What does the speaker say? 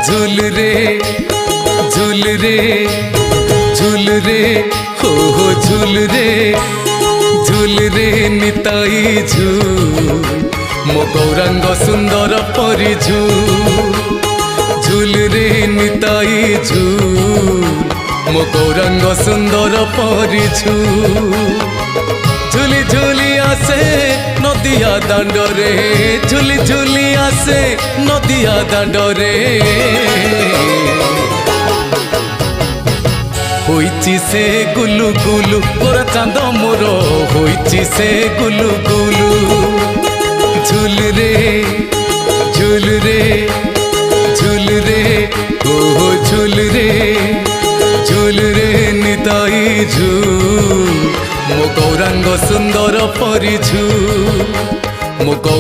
झूल रे झूल रे झूल रे हो झूल रे निताई झूल मो गौरांग सुंदर परी झूल रे निताई झूल मो गौरांग सुंदर परी झूली झूली आसे नदिया दांडरे झूली झूली आसे नदिया दांडरे होइची से गुलु गुलु गोरा चांद मोर होइची से गुलु गुलु झूल रे झूल रे झूल रे ओ झूल रे निताई झूल मो गौरांग सुंदर परी झूल मो